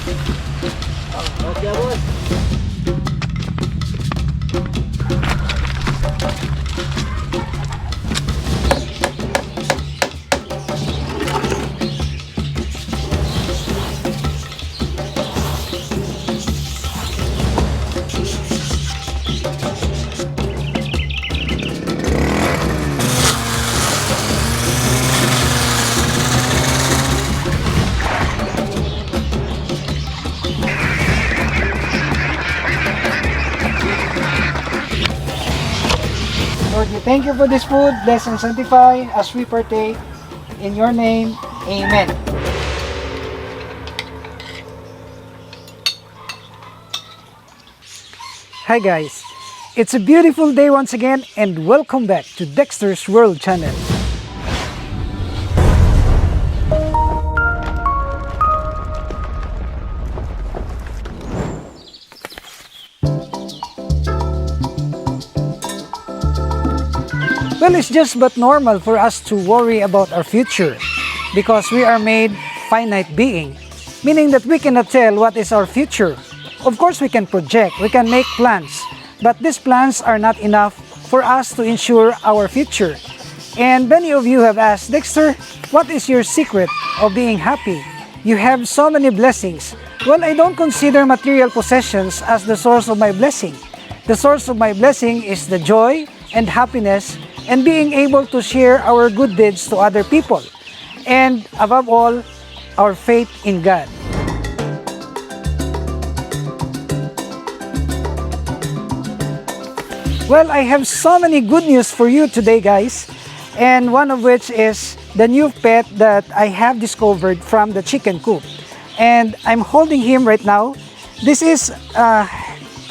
Okay, boss. Lord, we thank you for this food. Bless and sanctify as we partake. In your name, amen. Hi guys, it's a beautiful day once again and welcome back to Dexter's World Channel. Well, it's just but normal for us to worry about our future because we are made finite being, meaning that we cannot tell what is our future. Of course, we can project, we can make plans, but these plans are not enough for us to ensure our future. And many of you have asked, Dexter, what is your secret of being happy? You have so many blessings. Well, I don't consider material possessions as the source of my blessing. The source of my blessing is the joy and happiness and being able to share our good deeds to other people. And above all, our faith in God. Well, I have so many good news for you today, guys. And one of which is the new pet that I have discovered from the chicken coop. And I'm holding him right now. This is a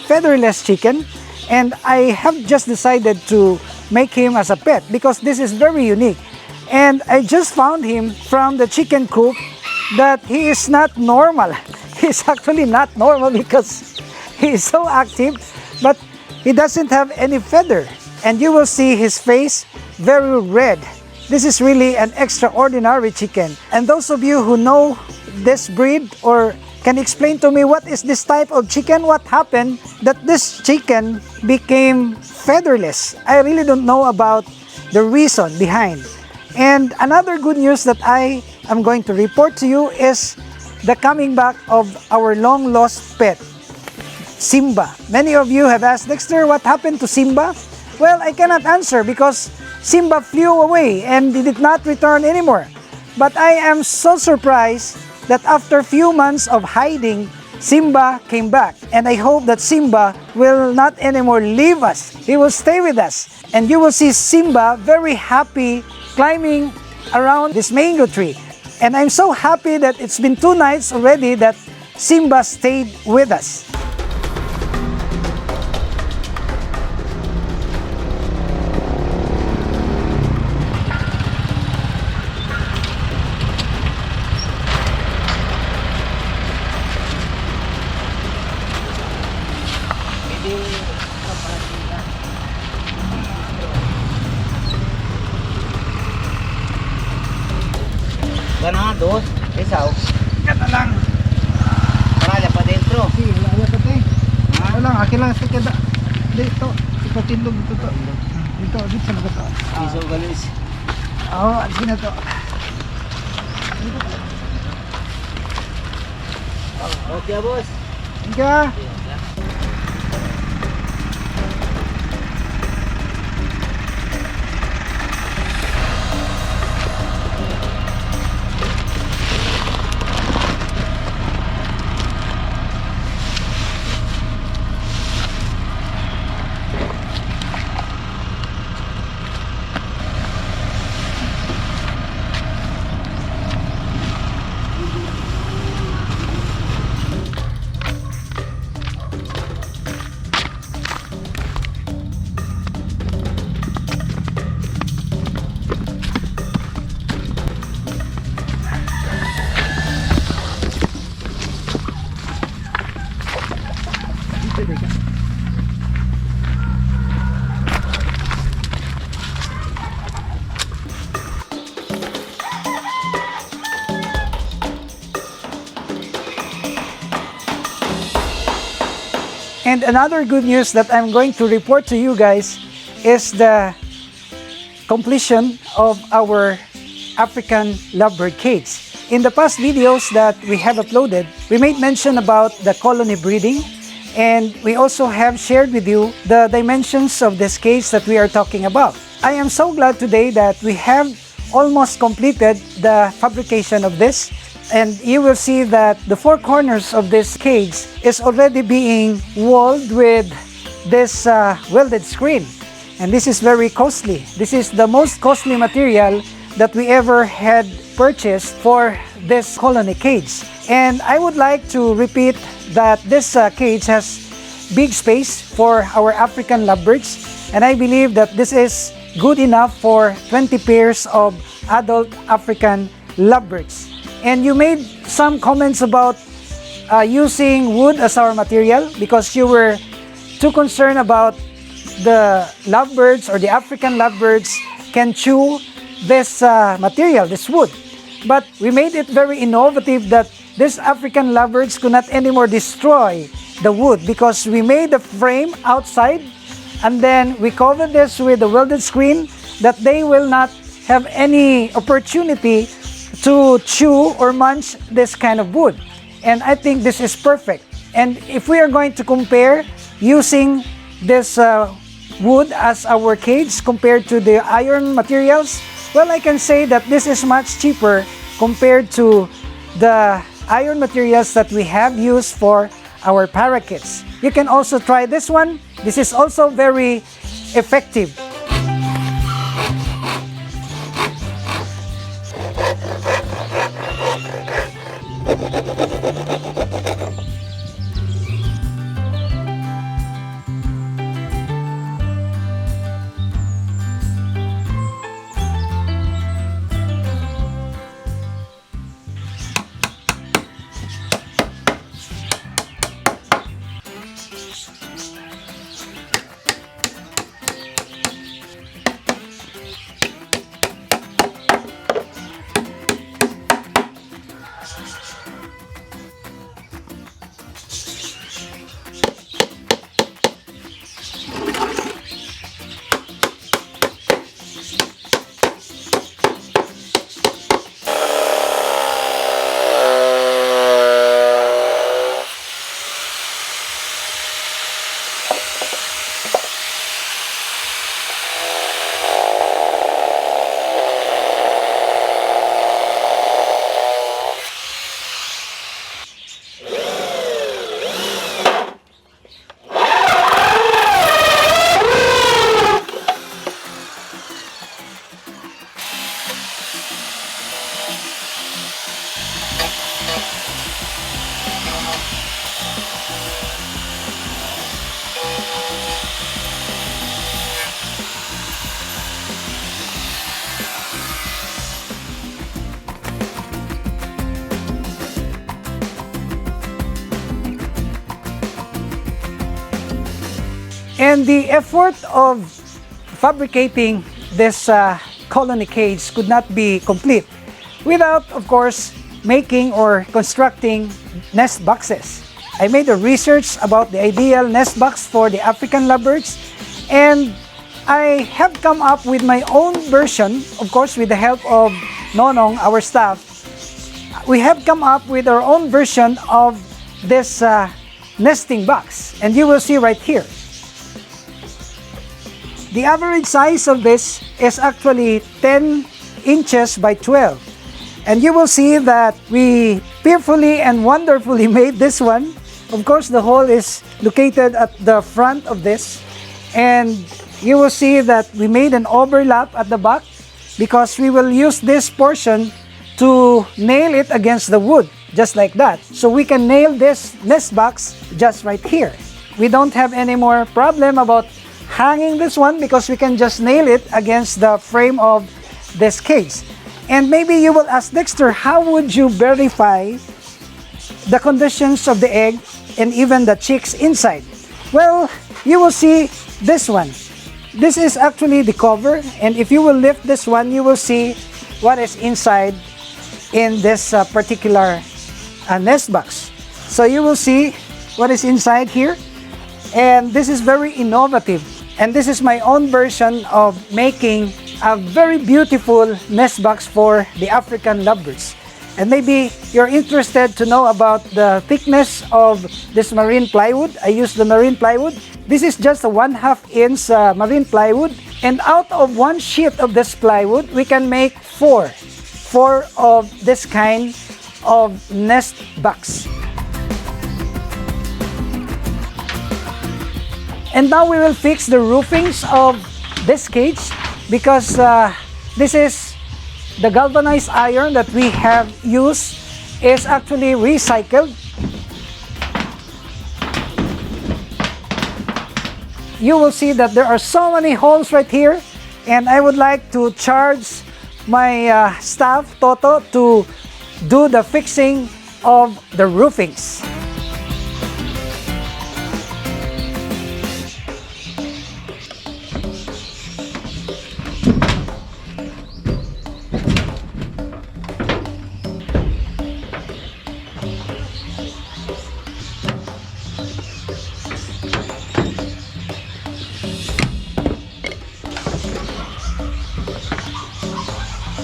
featherless chicken. And I have just decided to make him as a pet because this is very unique. And I just found him from the chicken coop that he is not normal. He's actually not normal because he is so active, but he doesn't have any feather. And you will see his face very red. This is really an extraordinary chicken. And those of you who know this breed or can explain to me what is this type of chicken, what happened that this chicken became featherless. I really don't know about the reason behind. And another good news that I am going to report to you is the coming back of our long lost pet, Simba. Many of you have asked, Dexter, what happened to Simba? Well, I cannot answer because Simba flew away and did not return anymore. But I am so surprised that after few months of hiding, Simba came back. And I hope that Simba will not anymore leave us. He will stay with us. And you will see Simba very happy climbing around this mango tree. And I'm so happy that it's been 2 nights already that Simba stayed with us. Ganado, isaw. Kata lang. Marala pa dentro. Sige, wala pa tayo. Wala lang, akin lang. Sige, dito. Ito, tindog dito. Dito, dito sa mga to. Isaw galis. Oo, sige na to. Okay, boss. Thank you. And another good news that I'm going to report to you guys is the completion of our African lovebird cage. In the past videos that we have uploaded, we made mention about the colony breeding, and we also have shared with you the dimensions of this cage that we are talking about. I am so glad today that we have almost completed the fabrication of this, and you will see that the four corners of this cage is already being walled with this welded screen, and this is very costly. This is the most costly material that we ever had purchased for this colony cage. And I would like to repeat that this cage has big space for our African lovebirds, and I believe that this is good enough for 20 pairs of adult African lovebirds. And you made some comments about using wood as our material because you were too concerned about the lovebirds or the African lovebirds can chew this material, this wood. But we made it very innovative that these African lovebirds could not anymore destroy the wood because we made the frame outside and then we covered this with a welded screen that they will not have any opportunity to chew or munch this kind of wood. And I think this is perfect. And if we are going to compare using this wood as our cage compared to the iron materials, well, I can say that this is much cheaper compared to the iron materials that we have used for our parakeets. You can also try this one. This is also very effective. And the effort of fabricating this colony cage could not be complete without, of course, making or constructing nest boxes. I made a research about the ideal nest box for the African lovebirds, and I have come up with my own version, of course with the help of Nonong, our staff. We have come up with our own version of this nesting box, and you will see right here. The average size of this is actually 10 inches by 12. And you will see that we fearfully and wonderfully made this one. Of course, the hole is located at the front of this. And you will see that we made an overlap at the back because we will use this portion to nail it against the wood, just like that. So we can nail this nest box just right here. We don't have any more problem about hanging this one because we can just nail it against the frame of this cage. And maybe you will ask, Dexter, how would you verify the conditions of the egg and even the chicks inside? Well, you will see this one. This is actually the cover, and if you will lift this one, you will see what is inside in this particular nest box. So you will see what is inside here. And this is very innovative. And this is my own version of making a very beautiful nest box for the African lovebirds. And maybe you're interested to know about the thickness of this marine plywood. I use the marine plywood. This is just a 1/2 inch marine plywood. And out of one sheet of this plywood, we can make four of this kind of nest box. And now we will fix the roofings of this cage because this is the galvanized iron that we have used is actually recycled. You will see that there are so many holes right here, and I would like to charge my staff, Toto, to do the fixing of the roofings.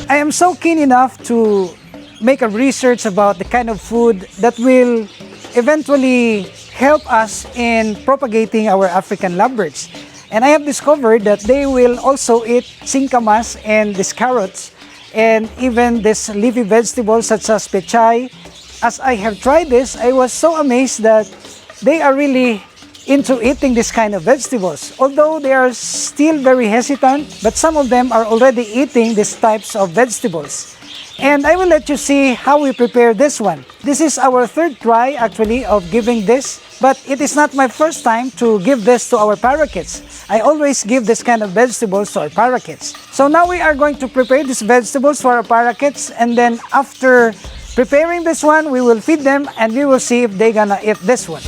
I am so keen enough to make a research about the kind of food that will eventually help us in propagating our African lovebirds. And I have discovered that they will also eat singkamas and these carrots and even this leafy vegetables such as pechay. As I have tried this, I was so amazed that they are really into eating this kind of vegetables. Although they are still very hesitant, but some of them are already eating these types of vegetables. And I will let you see how we prepare this one. This is our third try actually of giving this, but it is not my first time to give this to our parakeets. I always give this kind of vegetables to our parakeets. So now we are going to prepare these vegetables for our parakeets, and then after preparing this one, we will feed them and we will see if they're gonna eat this one.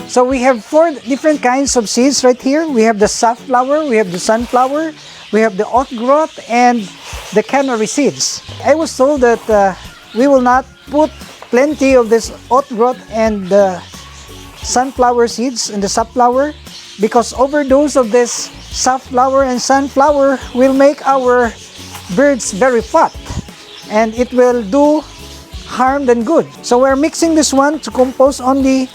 So we have 4 different kinds of seeds right here. We have the safflower, we have the sunflower, we have the oat groat, and the canary seeds. I was told that we will not put plenty of this oat groat and the sunflower seeds in the safflower because overdose of this safflower and sunflower will make our birds very fat and it will do harm than good. So we're mixing this one to compose only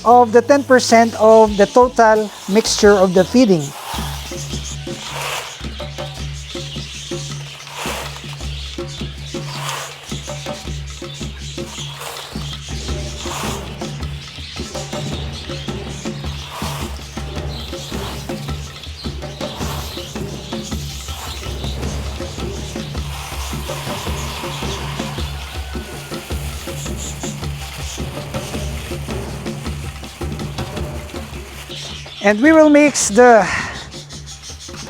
of the 10% of the total mixture of the feeding. And we will mix the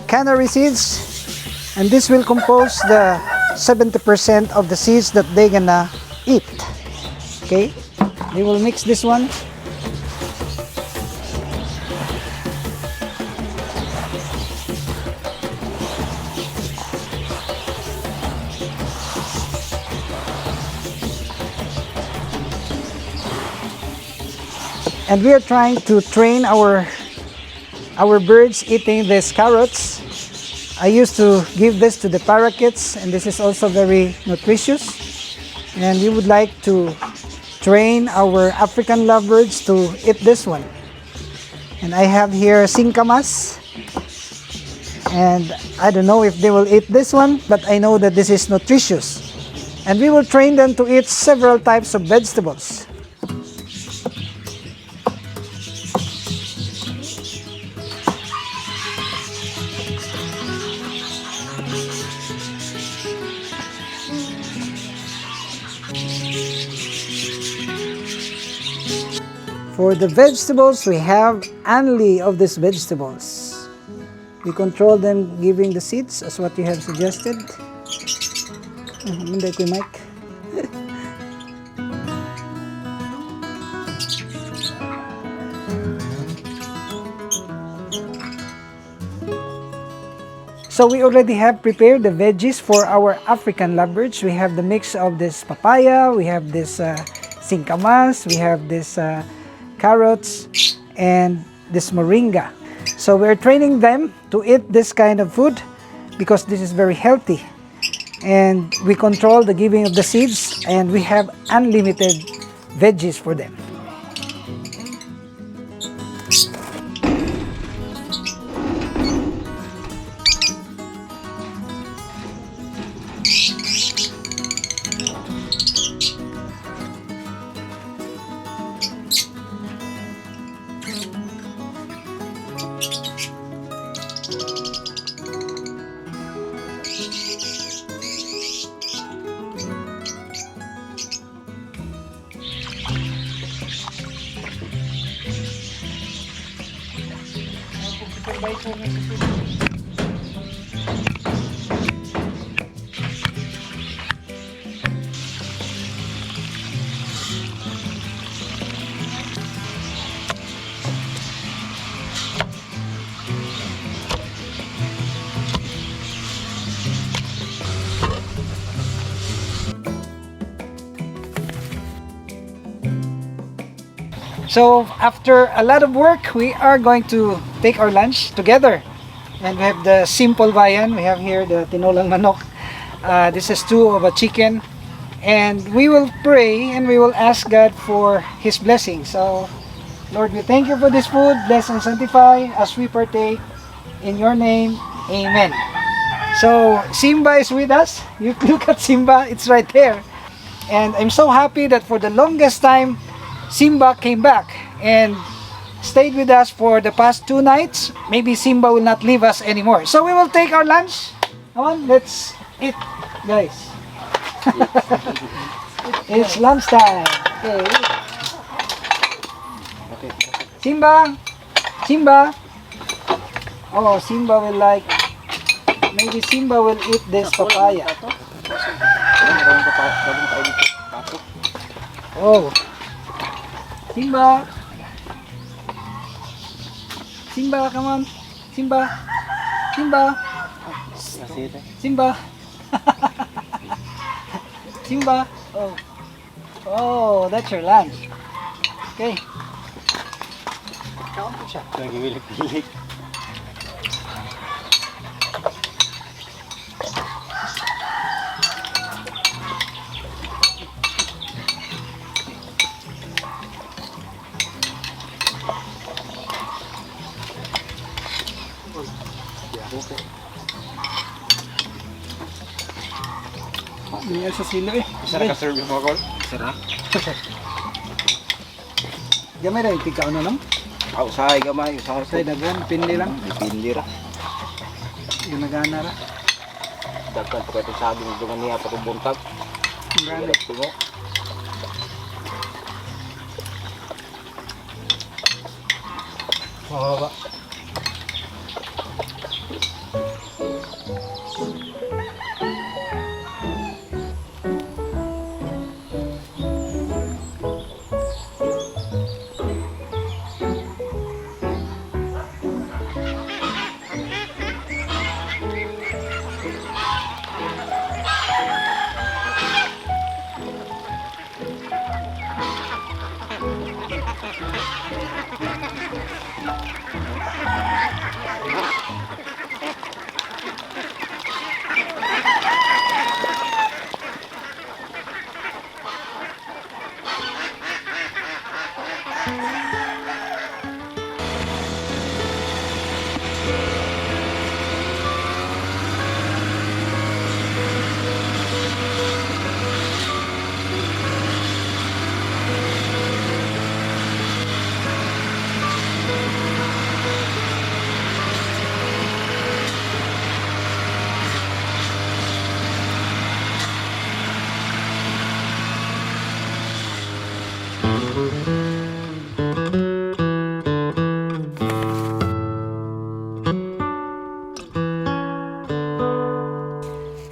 canary seeds, and this will compose the 70% of the seeds that they're gonna eat. Okay, we will mix this one. And we are trying to train our birds eating these carrots. I used to give this to the parakeets, and this is also very nutritious. And we would like to train our African lovebirds to eat this one. And I have here singkamas. And I don't know if they will eat this one, but I know that this is nutritious. And we will train them to eat several types of vegetables. For the vegetables, we have only of these vegetables. We control them giving the seeds as what you have suggested. Hindi ko mic. So we already have prepared the veggies for our African lovebirds. We have the mix of this papaya, we have this singkamas, we have this carrots, and this moringa. So we're training them to eat this kind of food because this is very healthy. And we control the giving of the seeds, and we have unlimited veggies for them. So after a lot of work, we are going to take our lunch together. And we have the simple viand. We have here the tinolang manok. This is stew of a chicken. And we will pray and we will ask God for His blessing. So, Lord, we thank you for this food. Bless and sanctify as we partake. In your name, amen. So, Simba is with us. You look at Simba, it's right there. And I'm so happy that for the longest time, Simba came back and stayed with us for the past 2 nights. Maybe Simba will not leave us anymore. So we will take our lunch. Come on, let's eat, guys. It's lunchtime. Okay. Simba, Simba. Oh, Simba will like. Maybe Simba will eat this papaya. Oh. Simba! Simba, come on! Simba! Simba! Simba! Simba! Oh! Oh, that's your lunch. Okay. Kaon po siya. Nagiwilik-wilik. Binigyan sa silo eh. Sarap ka-serve yung mga kol? Sarap. Gamay rin, tigkaw na lang. Usahay gamay, usahay Say dagan, pindi lang. Pindi ra. Ginagana ra. Dagkan pa kayo sabi ng dungan niya patong buntag. Gana. Tungo. Mahaba.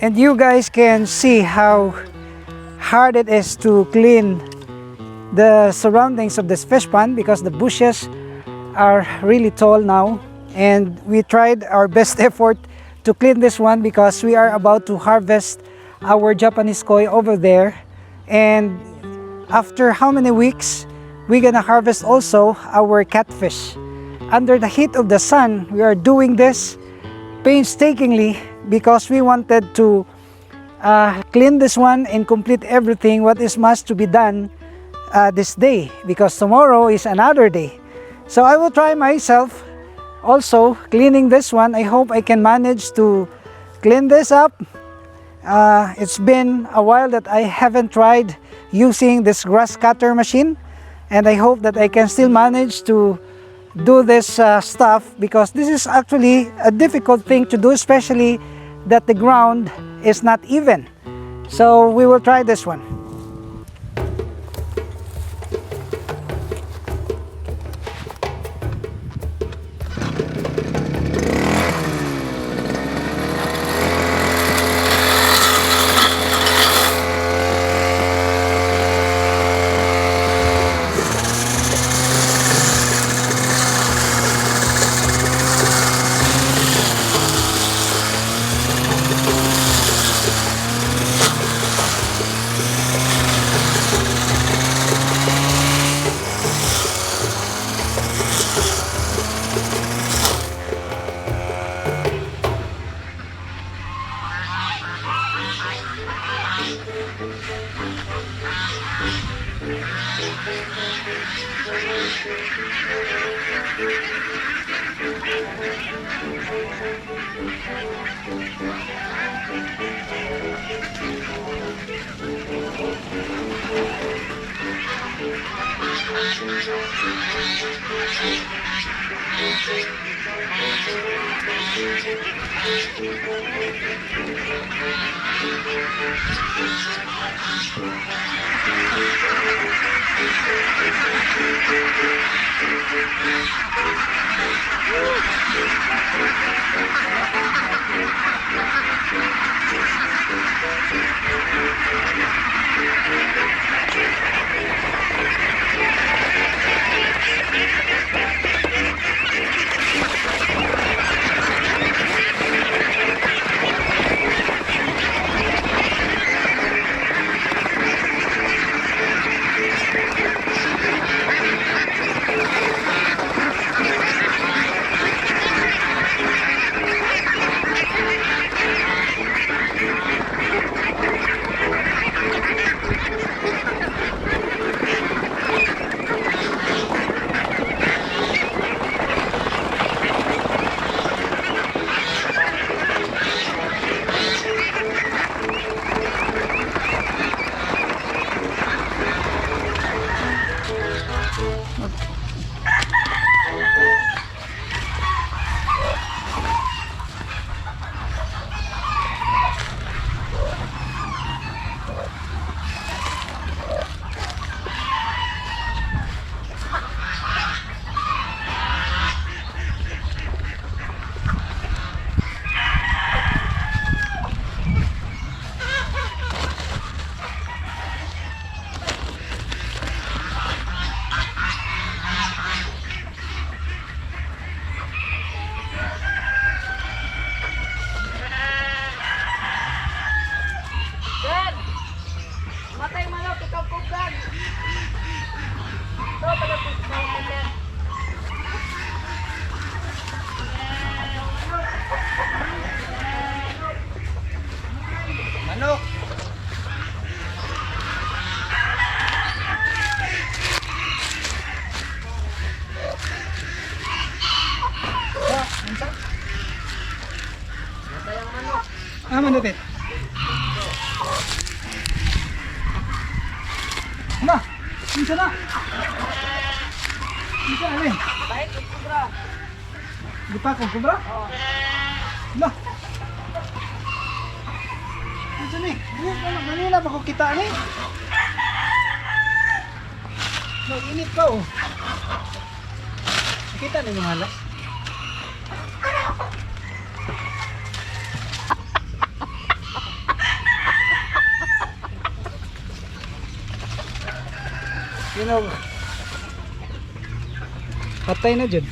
And you guys can see how hard it is to clean the surroundings of this fish pond because the bushes are really tall now, and we tried our best effort to clean this one because we are about to harvest our Japanese koi over there. And after how many weeks we're gonna harvest also our catfish. Under the heat of the sun, we are doing this painstakingly because we wanted to clean this one and complete everything what is must to be done this day, because tomorrow is another day. So I will try myself also cleaning this one. I hope I can manage to clean this up. It's been a while that I haven't tried using this grass cutter machine, and I hope that I can still manage to do this stuff, because this is actually a difficult thing to do, especially that the ground is not even. So we will try this one. Manupit. Hala, minsan na. Minsan na rin. Kahit yung kubra. Di pa akong kubra? Oo. Hala. Minsan na eh. Kanina ba ko kita na eh? Init pa oh. Nakita na yung halas. You know, patay na dyan.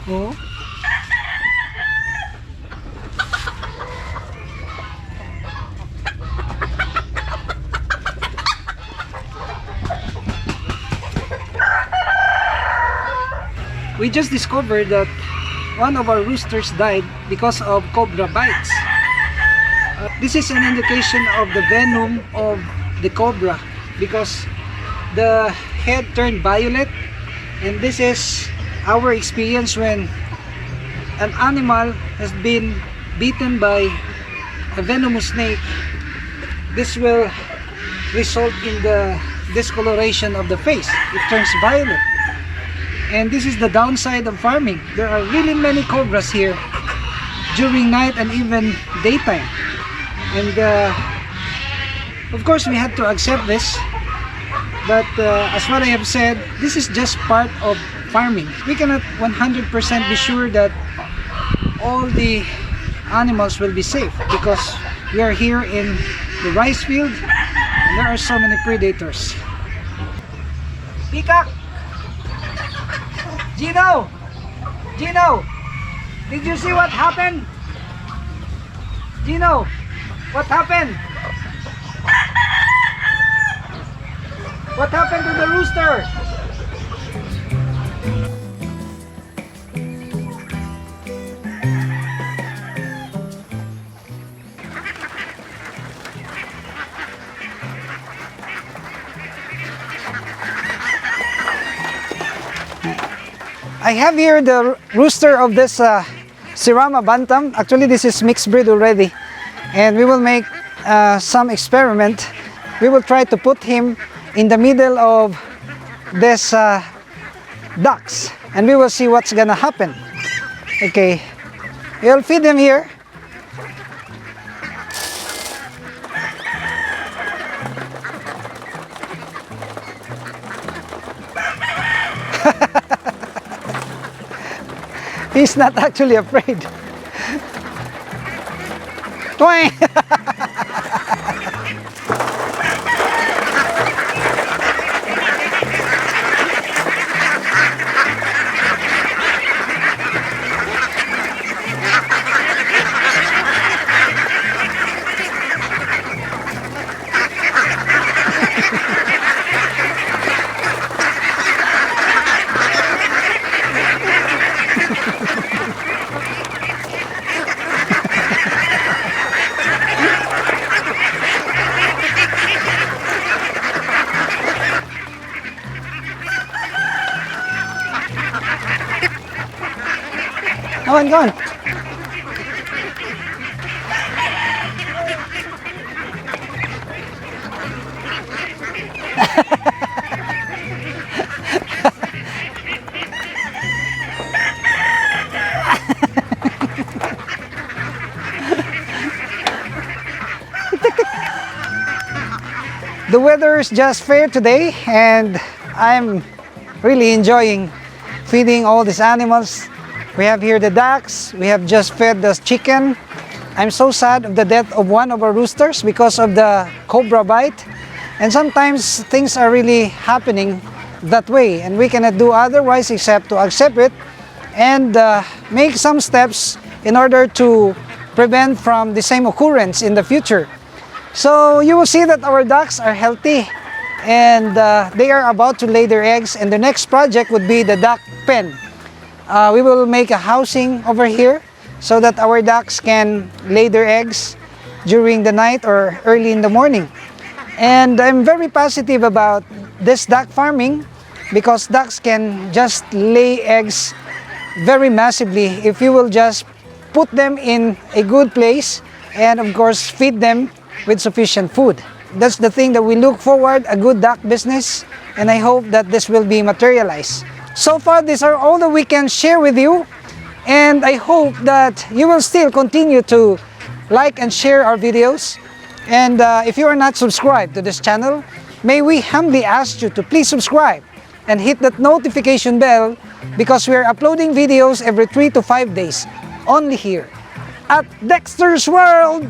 Oo. we just discovered that one of our roosters died because of cobra bites. This is an indication of the venom of the cobra because the head turned violet, and this is our experience when an animal has been bitten by a venomous snake. This will result in the discoloration of the face. It turns violet. And this is the downside of farming. There are really many cobras here during night and even daytime. And of course we had to accept this. But as what I have said, this is just part of farming. We cannot 100% be sure that all the animals will be safe because we are here in the rice field and there are so many predators. Peacock! Gino! Gino! Did you see what happened? Gino! What happened? What happened to the rooster? I have here the rooster of this Sirama Bantam. Actually, this is mixed breed already. And we will make some experiment. We will try to put him in the middle of this ducks. And we will see what's gonna happen. Okay. We'll feed him here. He's not actually afraid. Twang! Go on, go on. The weather is just fair today and I'm really enjoying feeding all these animals. We have here the ducks, we have just fed the chicken. I'm so sad of the death of one of our roosters because of the cobra bite. And sometimes things are really happening that way and we cannot do otherwise except to accept it and make some steps in order to prevent from the same occurrence in the future. So you will see that our ducks are healthy and they are about to lay their eggs, and the next project would be the duck pen. We will make a housing over here so that our ducks can lay their eggs during the night or early in the morning. And I'm very positive about this duck farming because ducks can just lay eggs very massively if you will just put them in a good place and of course feed them with sufficient food. That's the thing that we look forward, a good duck business, and I hope that this will be materialized. So far, these are all that we can share with you, and I hope that you will still continue to like and share our videos. And if you are not subscribed to this channel, may we humbly ask you to please subscribe and hit that notification bell because we are uploading videos every 3 to 5 days only here at Dexter's World.